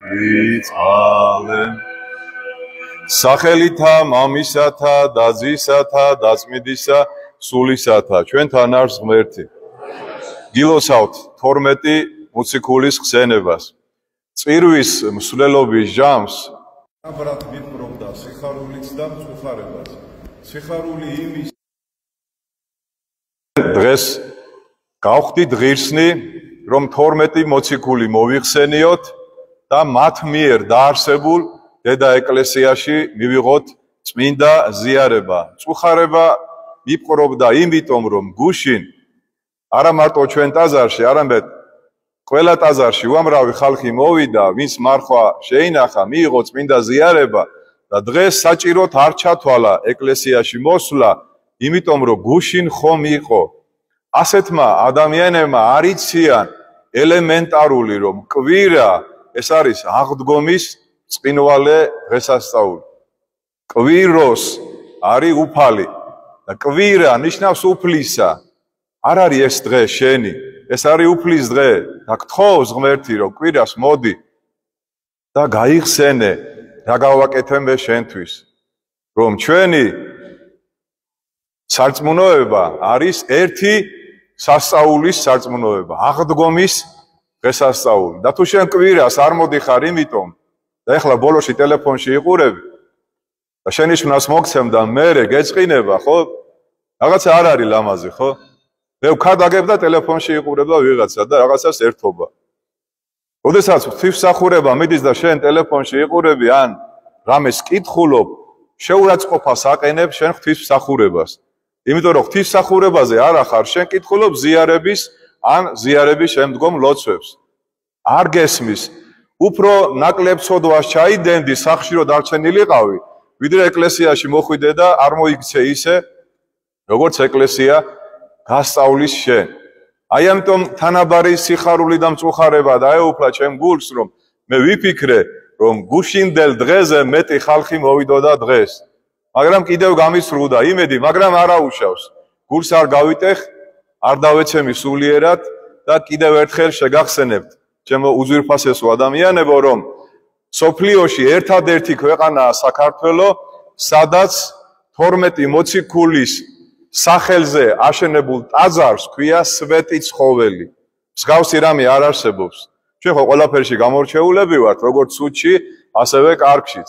ვიწყალე სახელითა მამისათა და ძისათა და წმინდისა სულისათა ჩვენთან არის ღმერთი გილოცავთ 12 მოციქულის ხსენებას წირვის მსვლელობის ჟამს აბრად მიპყრობდა სიხარულიც და მწუხარებაც სიხარული იმის დღეს გავხდით ღირსნი რომ 12 მოციქული მოვიხსენიოთ და მათ მიერ დაარსებულ დედა ეკლესიაში მივიღოთ წმინდა ზიარება. მწუხარება მიპყრობდა იმიტომ რომ გუშინ არა მარტო ჩვენ ტაძარში, არამედ ყველა ტაძარში უამრავი ხალხი მოვიდა, ვინც მარხვა შეინახა, მიიღო წმინდა ზიარება და დღეს საჭიროდ არ ჩათვალა ეკლესიაში მოსვლა, იმიტომ რომ გუშინ ხომ იყო. ასეთმა ადამიანებმა არ იციან ელემენტარული რომ კვირა ეს არის აღდგომის წინვალე დღესასწაული. კვიროს არის უფალი და კვირა ნიშნავს უფლისა. არ არის ეს დღე შენი, ეს არის უფლის დღე და გთხოვს ღმერთი რომ კვირას მოდი და გაიხსენე რა გავაკეთე მე შენთვის. რომ ჩვენი სარწმუნოება არის ერთი სასწაულის სარწმუნოება, აღდგომის დღესასწაული. და თუ შენ კვირას არ მოდიხარ იმიტომ და ეხლა ბოლოში ტელეფონში იყურები და შენი შვნას მოგცემ და მერე გეწყინება, ხო? რაღაცა არ არის ლამაზი, ხო? მე ვქადაგებ და ტელეფონში იყურებ და ვიღაცა და რაღაცას ერთობა. როდესაც ღვთისმსახურება მიდის და შენ ტელეფონში იყურები ან რამეს კითხულობ, შეურაცხყოფას აყენებ შენ ღვთისმსახურებას. იმიტომ რომ ღვთისმსახურებაზე არ ახარ, შენ კითხულობ ზიარების ან ზიარების შემდგომ ლოცვებს. არ გესმის უფრო ნაკლებ ცოდვას ჩაიდენდი სახში რომ დარჩენილიყავი, ვიდრე ეკლესიაში მოხვიდე და არ მოიქცე ისე, როგორც ეკლესია გასწავლის შენ. აი ამიტომ თანაბარი სიხარული და მწუხარება დაეუფლა ჩემ გულს, რომ მე ვიფიქრე, რომ გუშინდელ დღეზე მეტი ხალხი მოვიდოდა დღეს. მაგრამ კიდევ გამისრუდა იმედი, მაგრამ არაუშავს. გულს არ გავიტეხ, არ დავეცემი სულიერად და კიდევ ერთხელ შეგახსენებთ ჩემო უძვირფასესო ადამიანებო, რომ სოფლიოში ერთადერთი ქვეყანაა საქართველო, სადაც 12 მოციქულის სახელზე აშენებულ ტაძარს ქვია სვეტი ცხოველი. მსგავსი რამე არ არსებობს. ჩვენ ხო ყველაფერში გამორჩეულები ვართ, როგორც სუდში, ასევე კარგშიც.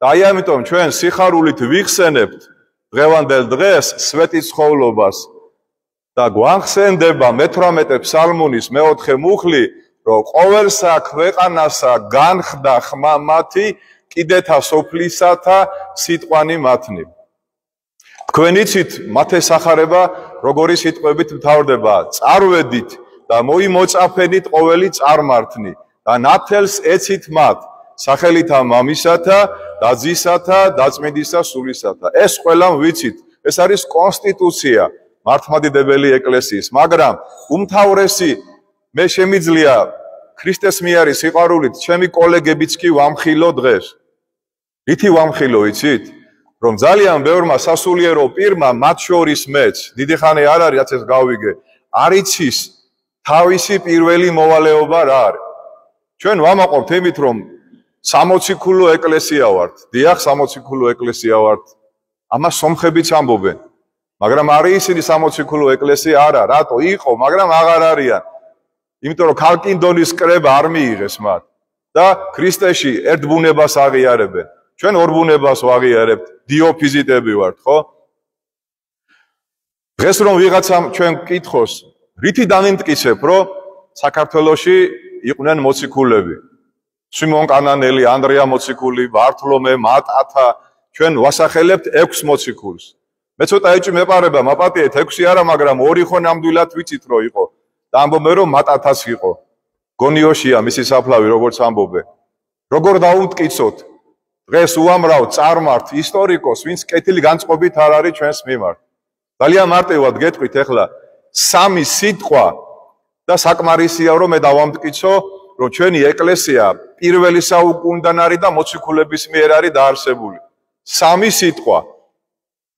და აი ამიტომ ჩვენ სიხარულით ვიხსენებთ დღევანდელ დღეს სვეტი ცხოვლობას და გვახსენდება მე-18 ფსალმუნის მე-4 მუხლი, რომ ყოველსა ქვეყანასა განხდა ხმა მათი, კიდეთა სოფლისათა სიტყვანი მათნი. თქვენ იცით მათეს სახარება როგორი სიტყვებით მთავრდება, წარვედით და მოიმოწაფენით ყოველი წარმართნი და ნათელს ეცით მათ, სახელითა მამისათა და ძისათა და წმინდისა სულისათა. ეს ყველამ ვიცით, ეს არის კონსტიტუცია მართლმადიდებელი ეკლესიის, მაგრამ უმთავრესი მე შემიძლია ქრისტეს მიარი სიყვარულით ჩემი კოლეგებიც კი ვამხილო დღეს. რითი ვამხილო იცით? რომ ძალიან ბევრმა სასულიერო პირმა, მათ შორის მეც, დიდი ხანი არ არის რაც ეს გავიგე, არ იცის თავისი პირველი მოვალეობა რა არის. ჩვენ ვამაყობთ იმით, რომ სამოციქულო ეკლესია ვართ. დიახ, სამოციქულო ეკლესია ვართ. ამას სომხებიც ამბობენ. მაგრამ არის ისინი სამოციქულო ეკლესია არა, რატო იყო, მაგრამ აღარ არიან. იმიტომ რომ ქალკინდონის კრება არ მიიღეს მათ და ქრისტეში ერთ ბუნებას აღიარებენ. ჩვენ ორ ბუნებას ვაღიარებთ, დიოფიზიტები ვართ, ხო? დღეს რომ ვიღაცამ ჩვენ გკითხოს, რითი დამიმტკიცებ, რომ საქართველოში იყვნენ მოციქულები? სიმონ კანანელი, ანდრია მოციქული, ბართლომე, მატათა, ჩვენ ვასახელებთ 6 მოციქულს. მე ცოტა ეჭვი მეპარება, მაპატიეთ 6 არა, მაგრამ 2 ხო ნამდვილად ვიცით რომ იყო. და ამბობენ რომ მატათაც იყო. გონიოშია მისი საფლავი, როგორც ამბობენ. როგორ დაუმტკიცოთ? დღეს უამრავ წარმართ ისტორიკოს, ვინც კეთილი განწყობით არ არის ჩვენს მიმართ. ძალიან მარტივად გეტყვით ახლა 3 სიტყვა და საკმარისია რომ მე დავამტკიცო, რომ ჩვენი ეკლესია პირველი საუკუნიდან არის და მოციქულების მიერ არის დაარსებული. 3 სიტყვა,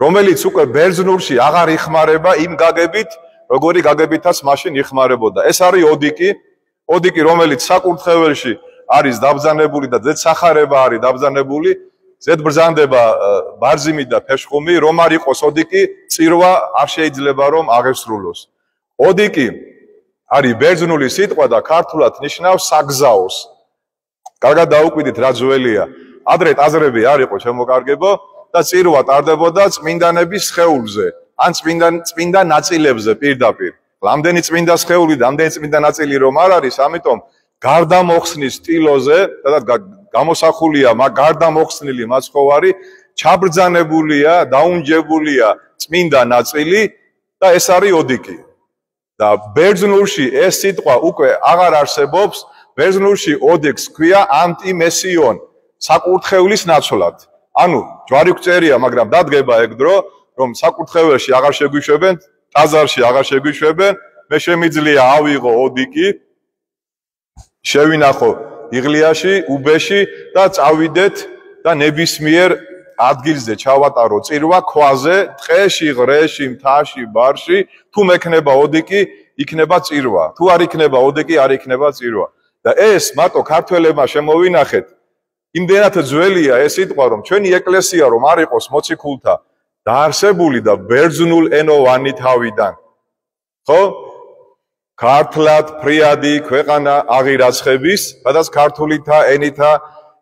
რომელიც უკვე ბერძნულში აღარ იხმარება იმ გაგებით, როგორი გაგებითაც მაშინ იხმარებოდა. ეს არის ოდიკი, ოდიკი, რომელიც საკურთხეველში არის დაბრძანებული და ზედ სახარება არის დაბრძანებული, ზედ ბრძანდება ბარზიმი და ფეშხუმი, რომ არ იყოს ოდიკი, წირვა არ შეიძლება რომ აღესრულოს. ოდიკი არის ბერძნული სიტყვა და ქართულად ნიშნავს საგზაოს. კარგად დაუკვირდით რა ძველია. ადრე ტაძრები არ იყო შემოკარგებო და წირვა ტარდებოდა წმინდანების სხეულზე, ან წმინდა ნაწილებზე პირდაპირ. რამდენი წმინდა სხეული და რამდენი წმინდა ნაწილი რომ არ არის, ამიტომ გარდამოხსნის სტილოზე, სადაც გამოსახულია გარდამოხსნილი მაცხოვარი, ჩაბრძანებულია, დაუნჯებულია წმინდა ნაწილი და ეს არის ოდიკი. და ბერძნულში ეს სიტყვა უკვე აღარ არსებობს, ბერძნულში ოდიკს ქვია ანტიმესიონ, საკურთხევლის ნაცვლად. ანუ ჯვარი გწერია, მაგრამ დადგება ეგ დრო, რომ საკურთხეველში აღარ შეგვიშვებენ, ტაძარში აღარ შეგვიშვებენ, მე შემიძლია ავიღო ოდიკი, შევინახო იღლიაში, უბეში და წავიდეთ და ნებისმიერ ადგილზე ჩავატარო წირვა ქვაზე, ტყეში, ღრეში, მთაში, ბარში, თუ მექნება ოდიკი, იქნება წირვა. თუ არ იქნება ოდიკი, არ იქნება წირვა. და ეს მარტო ქართველებმა შემოვინახეთ, იმდენად ძველია ეს სიტყვა, რომ ჩვენი ეკლესია რომ არ იყოს მოციქულთა დაარსებული და ბერძნულ ენოვანი თავიდან. ხო? ქართლად ფრიადი ქვეყანა აღირაცხების, სადაც ქართულითა ენითა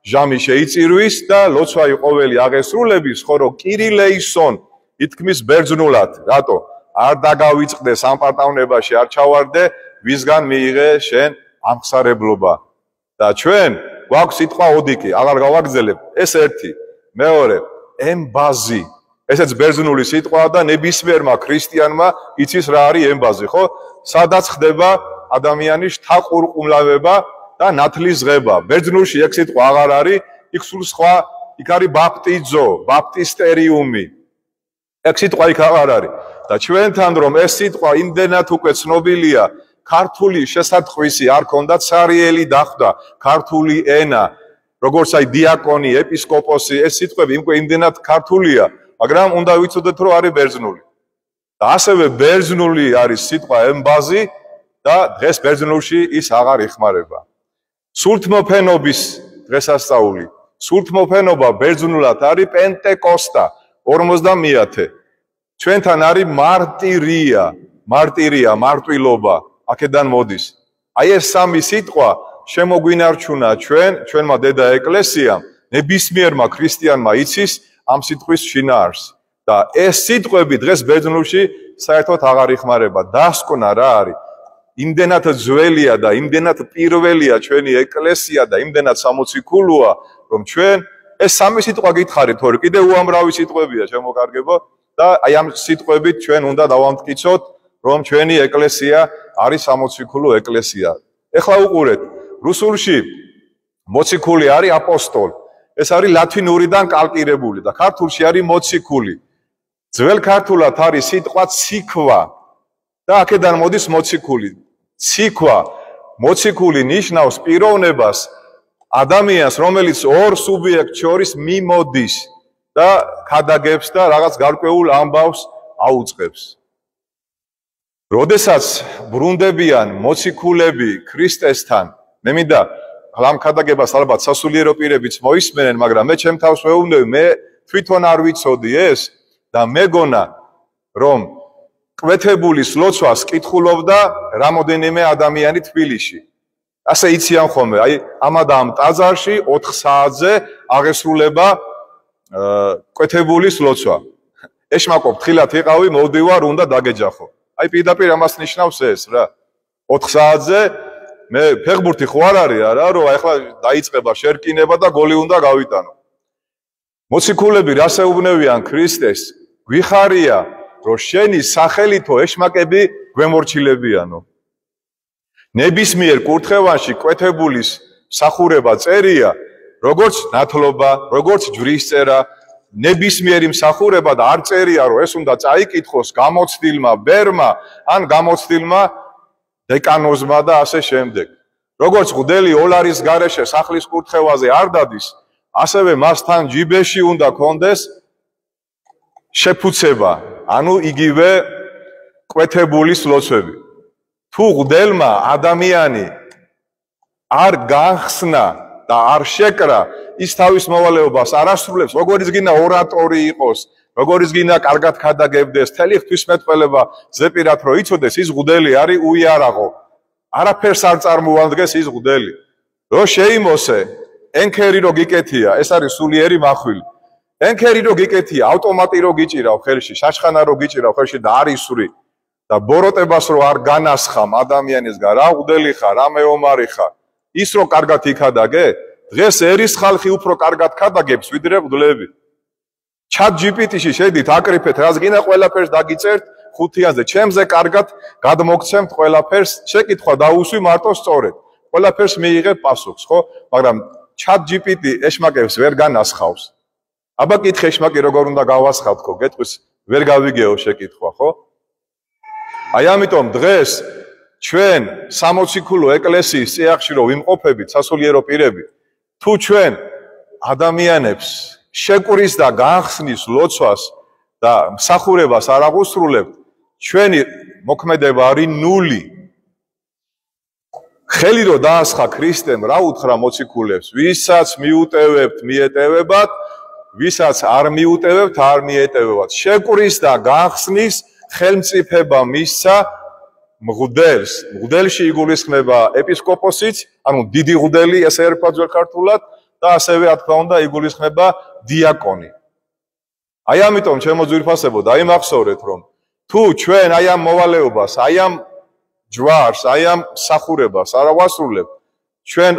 ჟამი შეიწირვის და ლოცვაი ყოველი აღესრულების, ხო რომ კირილეისონ ითქმის ბერძნულად, რატო? არ დაგავიწყდე სამპარტავნებაში, არ ჩავარდე, ვისგან მიიღე შენ ამხსარებლობა. და ჩვენ გვაქვს სიტყვა ოდიკი, აღარ გავაგრძელებ. ეს ერთი, მეორე, ემბაზი. ესეც ბერძნული სიტყვაა და ნებისმიერმა ქრისტიანმა იცის რა არის ემბაზი, ხო? სადაც ხდება ადამიანის შთაყურყუმლავება და ნათლის ღება. ბერძნულში ეგ სიტყვა აღარ არის, იქ სულ სხვა, იქ არის ბაპტიზო, ბაპტისტერიუმი. ეგ სიტყვა იქ აღარ არის. და ჩვენთან რომ ეს სიტყვა იმდენად უკვე ცნობილია, ქართული შესატყვისი არ ქონდა, ცარიელი დახვდა, ქართული ენა, როგორც აი დიაკონი, ეპისკოპოსი, ეს სიტყვები იმდენად ქართულია, მაგრამ უნდა ვიცოდეთ რომ არის ბერძნული. და ასევე ბერძნული არის სიტყვა ემბაზი და დღეს ბერძნულში ის აღარ იხმარება. სულთმოფენობის დღესასწაული. სულთმოფენობა ბერძნულად არის პენტეკოსტა, 50-ე. ჩვენთან არის მარტირია, მარტვილობა, აქედან მოდის. აი ეს სამი სიტყვა შემოგვინარჩუნა ჩვენმა დედა ეკლესიამ, ნებისმიერმა ქრისტიანმა იცის ამ სიტყვის შინაარს. და ეს სიტყვები დღეს ბერძნულში საერთოდ აღარ იხმარება. დასკვნა რა არის? იმდენად ძველია და იმდენად პირველია ჩვენი ეკლესია და იმდენად სამოციქულოა, რომ ჩვენ ეს სამი სიტყვა გითხარით, თორე კიდე უამრავი სიტყვებია შემოკარგებო და აი ამ სიტყვებით ჩვენ უნდა დავამტკიცოთ, რომ ჩვენი ეკლესია არის სამოციქულო ეკლესია. ეხლა უყურეთ, რუსულში მოციქული არის აპოსტოლი. ეს არის ლათინურიდან კალკირებული და ქართულში არის მოციქული. ძველ ქართულად არის სიტყვა ციქვა და აქედან მოდის მოციქული. ციქვა, მოციქული ნიშნავს პიროვნებას, ადამიანს, რომელიც ორ სუბიექტს შორის მიმოდის და ქადაგებს და რაღაც გარკვეულ ამბავს აუწყებს. როდესაც ბრუნდებიან მოციქულები ქრისტესთან, მე მინდა ამ ქადაგებას ალბათ სასულიერო პირებიც მოისმენენ, მაგრამ მე ჩემ თავს ვეუბნები, მე თვითონ არ ვიცოდი ეს და მეგონა, რომ კვეთებულის ლოცვას კითხულობდა რამოდენიმე ადამიანი თბილისში. ასე იციან ხოლმე, აი ამადა ამ ტაძარში 4 საათზე აღესრულება კვეთებულის ლოცვა. ეშმაკო ფრთხილად იყავი, მოვდივარ, უნდა დაგეჯახო. აი პირდაპირ ამას ნიშნავს ეს რა. 4 საათზე მე ფეხბურთი ხო არ არის არა, რომ ახლა დაიწყება შერკინება და გოლი უნდა გავიტანო. მოციქულები რას ეუბნებიან ქრისტეს? გვიხარია, რომ შენი სახელითო ეშმაკები გვემორჩილებიანო. ნებისმიერ კურთხევანში კვეთებულის მსახურება წერია, როგორც ნათლობა, როგორც ჯვრისწერა, ნებისმიერი მსახურება და არ წერია, რომ ეს უნდა წაიკითხოს გამოცდილმა ბერმა ან გამოცდილმა დეკანოზმა და ასე შემდეგ. როგორც მღვდელი ოლარის გარეშე სახლის კურთხევაზე არ დადის, ასევე მასთან ჯიბეში უნდა კონდეს შეფუცება, ანუ იგივე კვეთებულის ლოცვები. თუ მღვდელმა ადამიანი არ გახსნა და არ შეკრა, ის თავის მოვალეობას არ ასრულებს, როგორიც გინდა ორატორი იყოს, როგორიც გინდა კარგად ქადაგებდეს, მთელი ღვთისმეტყველება ზეპირად რო იცოდეს, ის მღვდელი არის უიარაღო. არაფერს არ წარმოადგენს ის მღვდელი. რო შეიმოსე, ენქერი რო გიკეთია, ეს არის სულიერი მახვილი. ენქერი რო გიკეთია, ავტომატი რო გიჭირავ ხელში, შაშხანა რო გიჭირავ ხელში და არ ისვრი და ბოროტებას რო არ განასხამ ადამიანისგან, რა მღვდელი ხარ, რა მეომარი ხარ, ის რო კარგად იქადაგე, დღეს ერის ხალხი უფრო კარგად ქადაგებს, ვიდრე მღვდლები. Chat GPT-ში შედით, აკრიფეთ, რას გინდა ყველაფერს დაგიწერთ ხუთიანზე, ჩემზე კარგად გადმოგცემთ ყველაფერს, შეკითხვა დაუსვი მარტო სწორედ. ყველაფერს მიიღებ პასუხს, ხო? მაგრამ Chat GPT ეშმაკებს ვერ განასხავს. აბა კითხე ეშმაკი როგორ უნდა გავასხავთ, ხო? გეტყვის ვერ გავიგეო შეკითხვა, ხო? აი ამიტომ დღეს ჩვენ 60 ქულო ეკლესიის წიაღში რო ვიმყოფებით, სასულიერო პირები, თუ ჩვენ ადამიანებს შეკვრის და განხსნის ლოცვას და მსახურებას არ აღუსრულებთ, ჩვენი მოქმედება არის ნული. ხელი რო დაასხა ქრისტემ, რა უთხრა მოციქულებს, ვისაც მიუტევებთ, მიეტევებათ, ვისაც არ მიუტევებთ, არ მიეტევებათ. შეკვრის და განხსნის ხელმწიფება მისცა მღვდელს. მღვდელში იგულისხმება ეპისკოპოსიც, ანუ დიდი მღვდელი, ესე ერქვა ძველ ქართულად, და ასევე რა თქმა უნდა იგულისხმება დიაკონი. აი ამიტომ ჩემო ძვირფასებო, დაიმახსოვრეთ, რომ თუ ჩვენ აი ამ მოვალეობას, აი ამ ჯვარს, აი ამ მსახურებას არ ავასრულებთ, ჩვენ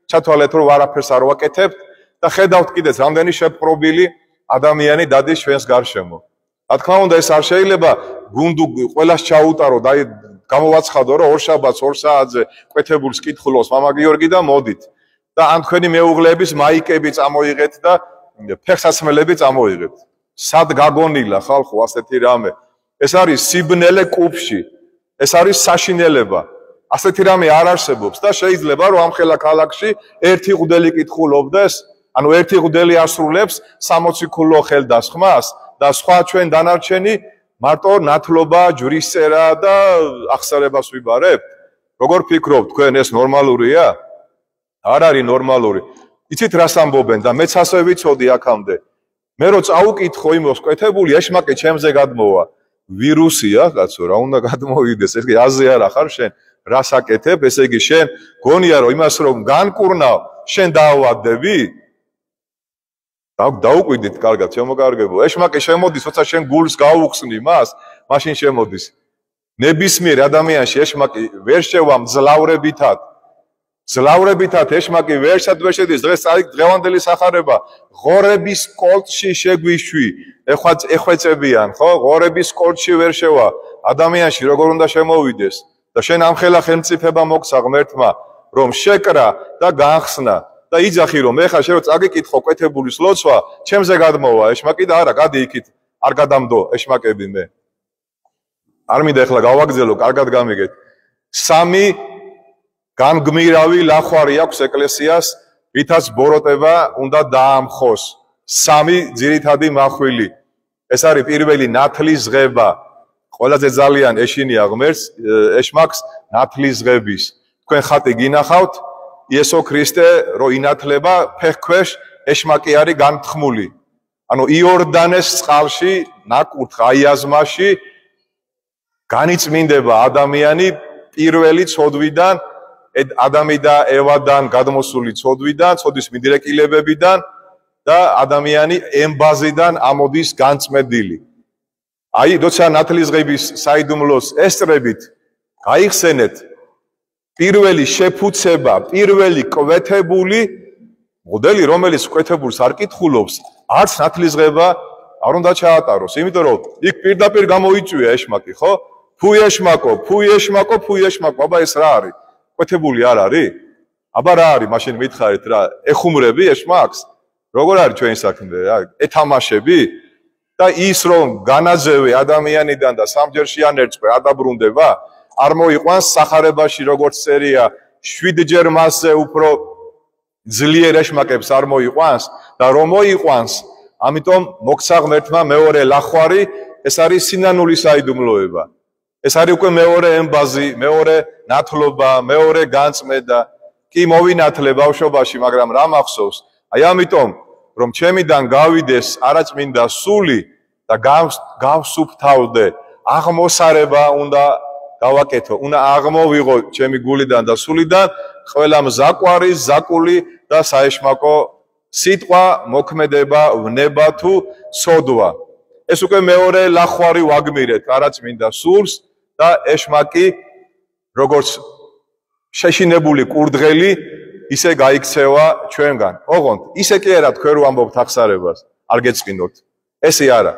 ჩათვალეთ, რომ არაფერს არ ვაკეთებთ და ხედავთ კიდეც რამდენი შეპყრობილი ადამიანი დადის ჩვენს გარშემო. რა თქმა უნდა, ეს არ შეიძლება გუნდ ყველას ჩაუტარო და აი გამოვაცხადო, რომ ორ შაბათს 2 საათზე კვეთებულს კითხულობს მამა გიორგი და მოდით. და ამ თქვენი მეუღლეების მაიკები წამოიღეთ და ფეხსაცმელები წამოიღეთ. სად გაგონილა ხალხო ასეთი რამე? ეს არის სიბნელე კუბში. ეს არის საშინელება. ასეთი რამე არ არსებობს და შეიძლება რომ ამ ხელა ქალაქში ერთი მღვდელი კითხულობდეს, ანუ ერთი მღვდელი ასრულებს 60 ქულო ხელდასხმას და სხვა ჩვენ დანარჩენი მარტო ნათლობა, ჯვრისწერა და აღსარებას ვიბარებთ. როგორ ფიქრობთ თქვენ ეს ნორმალურია? არ არის ნორმალური. იცით რას ამბობენ და მეც ასე ვიცოდი აქამდე. მე რო წაუკითხო იმოს კვეთებული ეშმაკი ჩემზე გადმოვა. ვირუსია, კაცო, რა უნდა გადმოვიდეს? ეს კი აზე არ ახარ შენ. რას აკეთებ? ესე იგი შენ გონია რომ იმას რომ განკურნავ, შენ დაავადები? დაუკვირდით კარგად, შემოგარგებო. ეშმაკი შემოდის, როცა შენ გულს გაუხსნი მას, მაშინ შემოდის. ნებისმიერ ადამიანში ეშმაკი ვერ შევა მძლავრებითად. ძლავრებითად ეშმაკი ვერ შედის, დღეს დღევანდელი სახარება ღორების კოლტში შეგვიშვი, ეხვეწებიან, ხო? ღორების კოლტში ვერ შევა, ადამიანში როგორ უნდა შემოვიდეს და შენ ამ ხელა ხელმწიფება მოგცა ღმერთმა, რომ შეკრა და განხსნა და იძახი რომ ეხა შენ წაგიკითხო კვეთებულის ლოცვა, ჩემზე გადმოვა ეშმაკი და არა, გადი იქით, არ გადამდო ეშმაკები მე. არ მინდა ეხლა გავაგზელო, კარგად გამიგეთ. 3 გამგმირავი ლახვარი აქვს ეკლესიას, ვითაც ბოროტება უნდა დაამხოს. 3 ძირითადი მახვილი. ეს არის პირველი ნათლის ღება. ყველაზე ძალიან ეშინია ღმერთს, ეშმაკს ნათლის ღების. თქვენ ხატი გინახავთ, იესო ქრისტე რო ინათლება ფეხქვეშ, ეშმაკი არის განთხმული. ანუ იორდანეს წყალში, ნაკურთხ აიაზმაში განიწმინდება ადამიანი პირველი ცოდვიდან, ადამი და ევადან გადმოსული ცოდვიდან, ცოდვის მიდრეკილებებიდან და ადამიანი ემბაზიდან ამოდის განწმენდილი. აი, როცა ნათლის ღების საიდუმლოს ესწრებით, გაიხსენეთ პირველი შეფუცება, პირველი კვეთებული მოდელი, რომელიც კვეთებულს არ კითხულობს, არც ნათლის ღება არ უნდა ჩაატაროს, იმიტომ რომ იქ პირდაპირ გამოიწვია ეშმაკი, ხო? ფუ ეშმაკო, ფუ ეშმაკო, ფუ ეშმაკო, აბა ეს რა არის? კვეთებული არ არის? აბა რა არის? მაშინ მითხარით რა, ეხუმრები ეშმაკს? როგორ არის ჩვენი საქმე? რა, ეთამაშები? და ის რომ განაძევე ადამიანიდან და სამჯერში ან ერთწყვე არ დაბრუნდება, არ მოიყვანს სახარებაში როგორც წერია, 7ჯერ მასზე უფრო ძლიერ ეშმაკებს არ მოიყვანს და რომ მოიყვანს, ამიტომ მოგცა ღმერთმა მეორე ლახვარი, ეს არის სინანული საიდუმლოება. ეს არის უკვე მეორე ემბაზი, მეორე ნათლობა, მეორე განწმენდა. კი მოვინათლე ბავშვობაში, მაგრამ რა მახსოვს? აი ამიტომ, რომ ჩემიდან გავიდეს არაწმინდა სული და გავსუფთავდე, აღმოსარება უნდა გავაკეთო, უნდა აღმოვიღო ჩემი გულიდან და სულიდან ყველა მზაკვარი, ზაკული და საეშმაკო სიტყვა, მოქმედება, ვნება თუ სოდვა. ეს უკვე მეორე ლახვარი ვაგმირეთ არაწმინდა სულს და ეშმაკი როგორც შეშინებული კურდღელი ისე გაიქცევა ჩვენგან. ოღონდ ისე კი არა თქვენ რო ამბობთ აღსარებას, არ გეწყინოთ. ესე არა.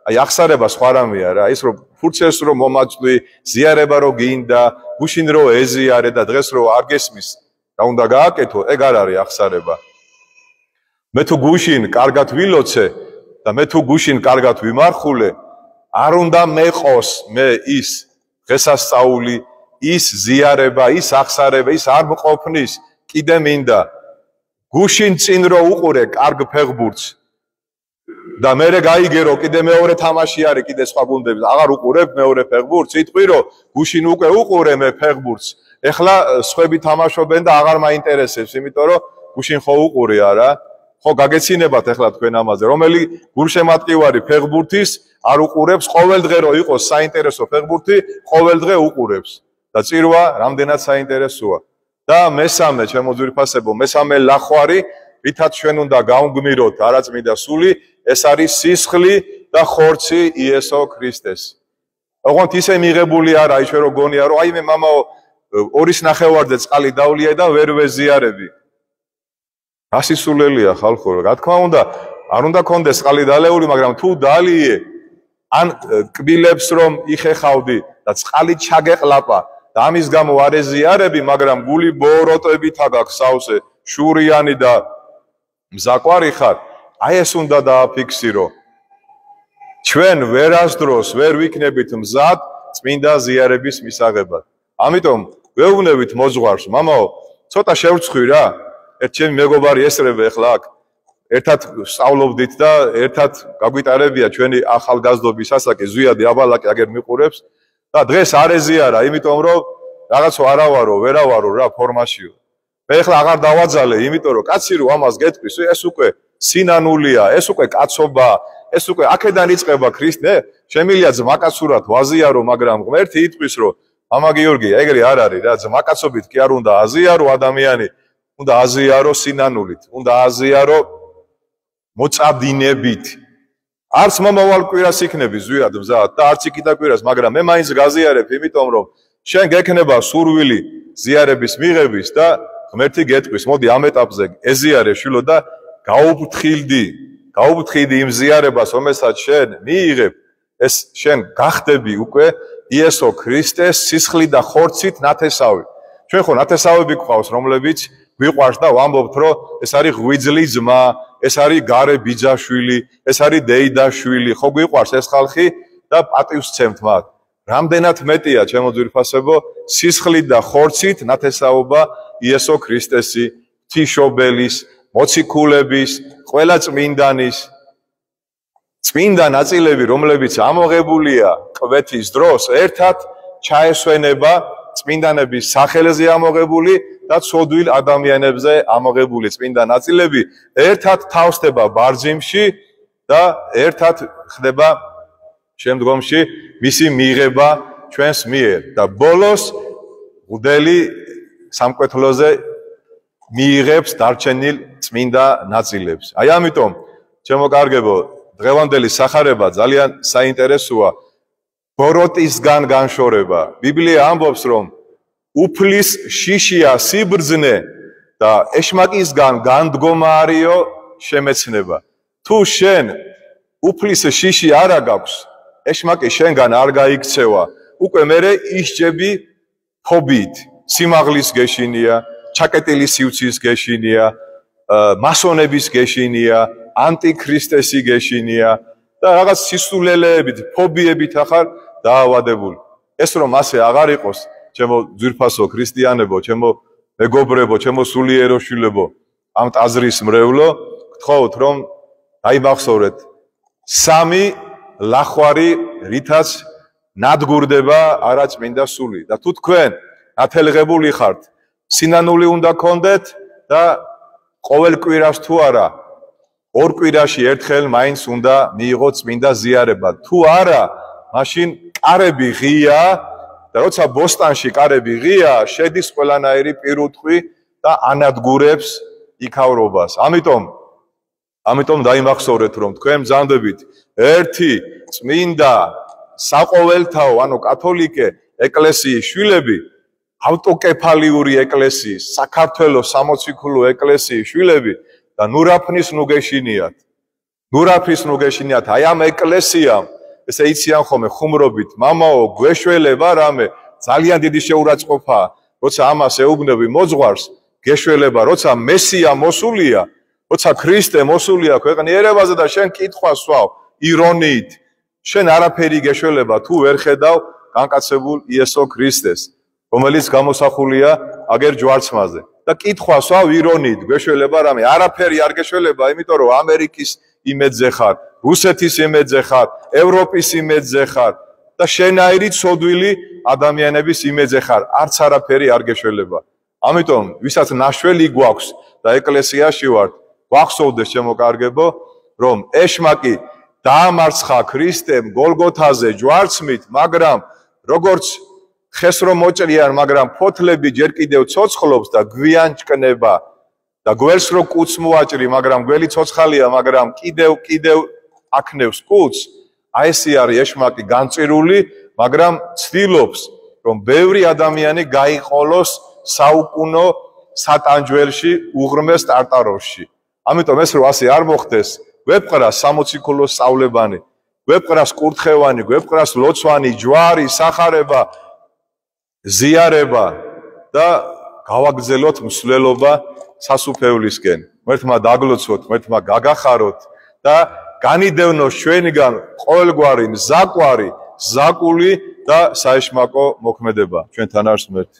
აი აღსარება სხვა რამეა რა, ის რომ ფურცელს რომ მომაწვი, ზიარება რო გინდა, გუშინ რო ეზიარე და დღეს რო არ გესმის, რა უნდა გააკეთო, ეგ არ არის აღსარება. მე თუ გუშინ კარგად ვილოცე და მე თუ გუშინ კარგად ვიმარხულე, არ უნდა მეყოს მე ის დღესასწაული, ის ზიარება, ის აღსარება, ის არ მყოფნის, კიდე მინდა გუშინ წინ რო უყურე კარგ ფეხბურთს და მე გაიგერო კიდე მეორე თამაში არის კიდე სხვა გუნდებს, აღარ უყურებ მეორე ფეხბურთს, იტყვი რომ გუშინ უკვე უყურე მე ფეხბურთს, ეხლა სხვები თამაშობენ და აღარ მაინტერესებს, იმიტომ რომ გუშინ ხო უყურე არა? ხო გაგეცინებათ ეხლა თქვენ ამაზე, რომელი გულშემატკივარი ფეხბურთის არ უყურებს, ყოველდღე რო იყოს საინტერესო ფეხბურთი, ყოველდღე უყურებს და წირვა რამდენად საინტერესოა. და მესამე, ჩემო ძვირფასებო, მესამე ლახვარი, რითაც ჩვენ უნდა გავგმიროთ არაწმინდა სული, ეს არის სისხლი და ხორცი იესო ქრისტეს. ოღონდ ისე მიღებული არა, აი ჩვენ რო გონია, რომ აი მე მამაო ორის ნახევარზე წყალი დავლია და ვერ ვეზიარები. გასისულელია ხალხო, რა თქმა უნდა, არ უნდა კონდეს წყალი დალეული, მაგრამ თუ დალიე, ან კბილებს რომ იხეხავდი და წყალი ჩაგეყლაპა და ამის გამო არ ეზიარები, მაგრამ გული ბოროტებით აქვს სავსე, შურიანი და მზაკვარი ხარ, აი ეს უნდა დააფიქსირო. ჩვენ ვერასდროს ვერ ვიქნებით მზად წმინდა ზიარების მისაღებად. ამიტომ ვეუბნებით მოძღვარს, მამაო, ცოტა შევრცხვი რა. ერთ ჩემი მეგობარი ესწრება ახლა აქ. ერთად სწავლობდით და ერთად გაგვიტარებია ჩვენი ახალგაზრდობის ასაკი, ზვიადი აბალაკი აგერ მიყურებს და დღეს არ ეზიარა, იმიტომ რომ რაღაცო არავარო, ვერავარო რა ფორმაშიო. მე ახლა აღარ დავაძალე, იმიტომ რომ კაცი რო ამას გეტყვის, ეს უკვე სინანულია, ეს უკვე კაცობაა, ეს უკვე აქედან იწყება ქრისტე, შემილია ძმაკაცურად ვაზიარო, მაგრამ ღმერთი იტყვის რომ მამა გიორგი, ეგრე არ არის რა, ძმაკაცობით კი არ უნდა აზიარო ადამიანი, უნდა აზიარო სინანულით, უნდა აზიარო მოწადინებით. არც მომავალ კვირას იქნები ზვიად მზად და არც იქიდან კვირას, მაგრამ მე მაინც გაზიარებ, იმიტომ რომ შენ გექნება სურვილი ზიარების მიღების და ღმერთი გეტყვის, მოდი ამ ეტაპზე ეზიარე შვილო და გაუფრთხილდი იმ ზიარებას, რომელსაც შენ მიიღებ, ეს შენ გახდები უკვე იესო ქრისტეს სისხლით და ხორცით ნათესავი. ჩვენ ხო ნათესავები გვყავს, რომლებიც გვიყვარს და ვამბობთ, რომ ეს არის ღვიძლი ძმა, ეს არის გარე ბიძაშვილი, ეს არის დეიდაშვილი, ხო გვიყვარს ეს ხალხი და პატივს ცემთ მათ. რამდენად მეტია, ჩემო ძვირფასებო, სისხლით და ხორცით ნათესაობა იესო ქრისტესი, ღვთისმშობელის, მოციქულების, ყველა წმინდანის, წმინდა ნაწილები, რომლებიც ამოღებულია კვეთის დროს, ერთად ჩაესვენება წმინდანების სახელზე ამოღებული და ცოდვილ ადამიანებზე ამოღებული წმინდა ნაწილები ერთად თავსდება ბარძიმში და ერთად ხდება შემდგომში მისი მიღება ჩვენს მიერ და ბოლოს მღვდელი სამკვეთლოზე მიიღებს დარჩენილ წმინდა ნაწილებს. აი ამიტომ, ჩემო კარგებო, დღევანდელი სახარება ძალიან საინტერესოა. ბოროტისგან განშორება. ბიბლია ამბობს, რომ უფლის შიშია სიბრძნე და ეშმაკისგან განდგომა არისო შემეცნება. თუ შენ უფლის შიში არა გაქვს, ეშმაკი შენგან არ გაიქცევა, უკვე მერე ისჯები ფობით, სიმაღლის გეშინია, ჩაკეტილი სივრცის გეშინია, მასონების გეშინია, ანტიქრისტესი გეშინია და რაღაც სისულელეებით, ფობიებით ახარ დაავადებული. ეს რომ ასე აღარ იყოს, ჩემო ძვირფასო ქრისტიანებო, ჩემო მეგობრებო, ჩემო სულიერო შვილებო, ამ ტაძრის მრევლო, გთხოვთ რომ დაიმახსოვრეთ სამი ლახვარი, რითაც ნადგურდება არაწმინდა სული და თუ თქვენ ათელღებული ხართ სინანული უნდა გქონდეთ და ყოველ კვირას თუ არა, ორ კვირაში ერთხელ მაინც უნდა მიიღოთ წმინდა ზიარება. თუ არა, მაშინ კარები ღია და როცა ბოსტანში კარები ღია, შედის ყველანაირი პირუტყვი და ანადგურებს იქავრობას. ამიტომ დაიმახსოვრეთ, რომ თქვენ მზადებით ერთი წმინდა საყოველთაო, ანუ კათოლიკე ეკლესიის შვილები, ავტოკეფალიური ეკლესიის, საქართველოს სამოციქულო ეკლესიის შვილები და ნურაფნის ნუგეშინიათ. ნურაფნის ნუგეშინიათ, აი ამ ეკლესიამ, ესე იციან ხოლმე ხუმრობით, მამაო, გვეშველება რამე, ძალიან დიდი შეურაცხყოფაა, როცა ამას ეუბნები მოძღვარს, გეშველება, როცა მესია მოსულია, როცა ქრისტე მოსულია ქვეყნიერებაზე და შენ კითხვას სვავ ირონიით, შენ არაფერი გეშველება თუ ვერ ხედავ განკაცებულ იესო ქრისტეს, რომელიც გამოსახულია აგერ ჯვარცმაზე. და კითხვას ვსვავ ირონიით, გეშველება რამე, არაფერი არ გეშველება, იმიტომ რომ ამერიკის იმედზე ხარ, რუსეთის იმედზე ხარ, ევროპის იმედზე ხარ და შენაირი ცოდვილი ადამიანების იმედზე ხარ, არც არაფერი არ გეშველება. ამიტომ, ვისაც ნაშველი გვაქვს და ეკლესიაში ვართ, გვახსოვდეს ჩემო კარგებო, რომ ეშმაკი დაამარცხა ქრისტემ გოლგოთაზე ჯვარცმით, მაგრამ როგორც ხეს რომ მოჭრიან, მაგრამ ფოთლები ჯერ კიდევ ცოცხლობს და გვიან ჭკნება და გველს რო კუც მოაჭრი, მაგრამ გველი ცოცხალია, მაგრამ კიდევ აქნევს კუც, აი ესე არის ეშმაკი განწირული, მაგრამ ცდილობს, რომ ბევრი ადამიანი გაიყოლოს საუკუნო სატანჯველში, უღრმეს ტარტაროსში. ამიტომ ეს რო ასე არ მოხდეს, გვეპყრას სამოციქულო სწავლებანი, გვეპყრას კურთხევანი, გვეპყრას ლოცვანი, ჯვარი, სახარება, ზიარება და გავაგზელოთ მსვლელობა სასუფევლისკენ. ღმერთმა დაგლოცოთ, ღმერთმა გაგახაროთ და განიდევნოს ჩვენგან ყოველგვარი მზაკვარი, ზაკული და საეშმაკო მოქმედება. ჩვენთან არის ღმერთი.